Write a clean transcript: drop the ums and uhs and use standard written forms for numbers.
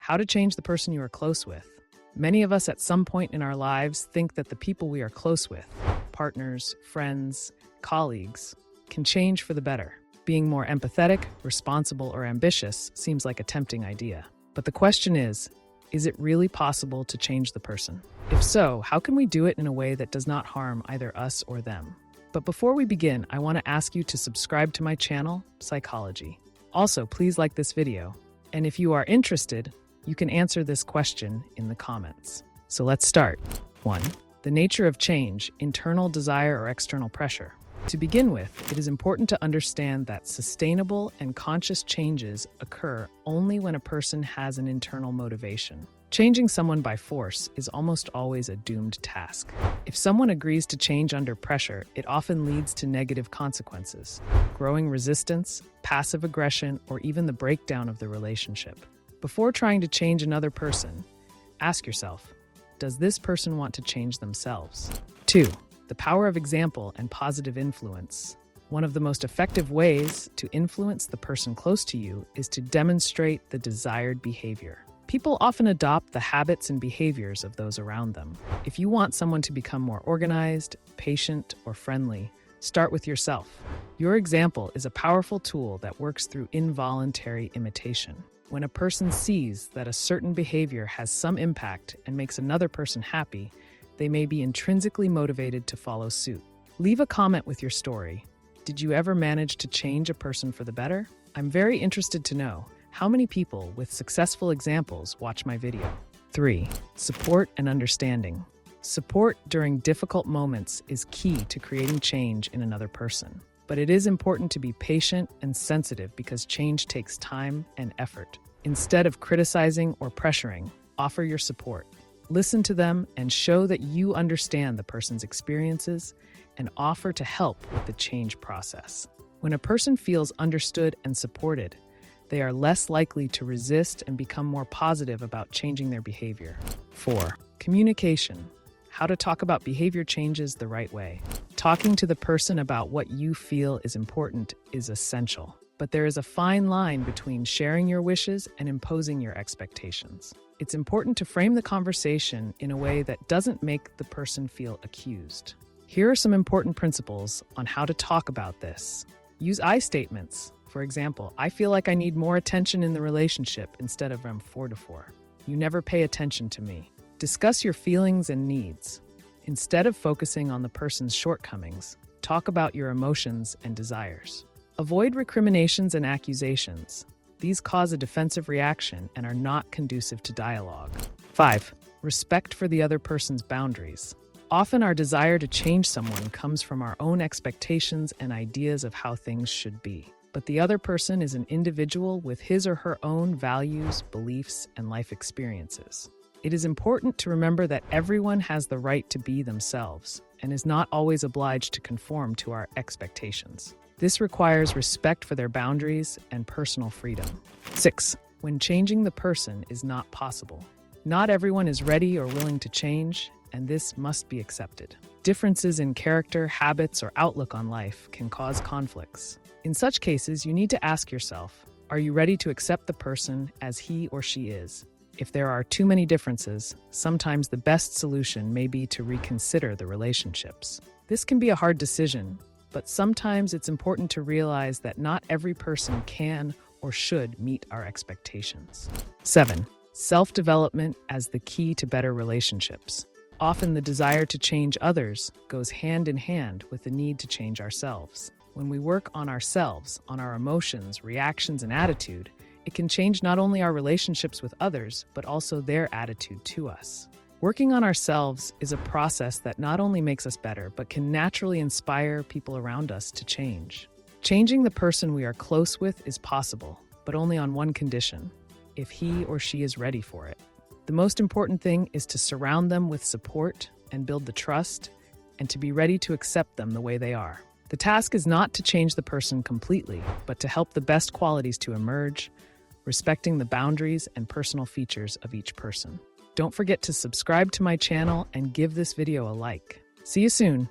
How to change the person you are close with. Many of us at some point in our lives think that the people we are close with, partners, friends, colleagues, can change for the better. Being more empathetic, responsible, or ambitious seems like a tempting idea. But the question is it really possible to change the person? If so, how can we do it in a way that does not harm either us or them? But before we begin, I want to ask you to subscribe to my channel, Psychology. Also, please like this video. And if you are interested, you can answer this question in the comments. So let's start. 1. The nature of change, internal desire or external pressure. To begin with, it is important to understand that sustainable and conscious changes occur only when a person has an internal motivation. Changing someone by force is almost always a doomed task. If someone agrees to change under pressure, it often leads to negative consequences, growing resistance, passive aggression, or even the breakdown of the relationship. Before trying to change another person, ask yourself, does this person want to change themselves? 2. The power of example and positive influence. One of the most effective ways to influence the person close to you is to demonstrate the desired behavior. People often adopt the habits and behaviors of those around them. If you want someone to become more organized, patient, or friendly, start with yourself. Your example is a powerful tool that works through involuntary imitation. When a person sees that a certain behavior has some impact and makes another person happy, they may be intrinsically motivated to follow suit. Leave a comment with your story. Did you ever manage to change a person for the better? I'm very interested to know how many people with successful examples watch my video. 3. Support and understanding. Support during difficult moments is key to creating change in another person. But it is important to be patient and sensitive because change takes time and effort. Instead of criticizing or pressuring, offer your support. Listen to them and show that you understand the person's experiences and offer to help with the change process. When a person feels understood and supported, they are less likely to resist and become more positive about changing their behavior. 4. Communication. How to talk about behavior changes the right way. Talking to the person about what you feel is important is essential. But there is a fine line between sharing your wishes and imposing your expectations. It's important to frame the conversation in a way that doesn't make the person feel accused. Here are some important principles on how to talk about this. Use I statements. For example, I feel like I need more attention in the relationship instead of I'm 4 to 4. You never pay attention to me. Discuss your feelings and needs. Instead of focusing on the person's shortcomings, talk about your emotions and desires. Avoid recriminations and accusations. These cause a defensive reaction and are not conducive to dialogue. 5. Respect for the other person's boundaries. Often our desire to change someone comes from our own expectations and ideas of how things should be. But the other person is an individual with his or her own values, beliefs, and life experiences. It is important to remember that everyone has the right to be themselves and is not always obliged to conform to our expectations. This requires respect for their boundaries and personal freedom. 6. When changing the person is not possible. Not everyone is ready or willing to change, and this must be accepted. Differences in character, habits, or outlook on life can cause conflicts. In such cases, you need to ask yourself, are you ready to accept the person as he or she is? If there are too many differences, sometimes the best solution may be to reconsider the relationships. This can be a hard decision, but sometimes it's important to realize that not every person can or should meet our expectations. 7. Self-development as the key to better relationships. Often the desire to change others goes hand in hand with the need to change ourselves. When we work on ourselves, on our emotions, reactions, and attitude, it can change not only our relationships with others, but also their attitude to us. Working on ourselves is a process that not only makes us better, but can naturally inspire people around us to change. Changing the person we are close with is possible, but only on one condition: if he or she is ready for it. The most important thing is to surround them with support and build the trust, and to be ready to accept them the way they are. The task is not to change the person completely, but to help the best qualities to emerge, respecting the boundaries and personal features of each person. Don't forget to subscribe to my channel and give this video a like. See you soon.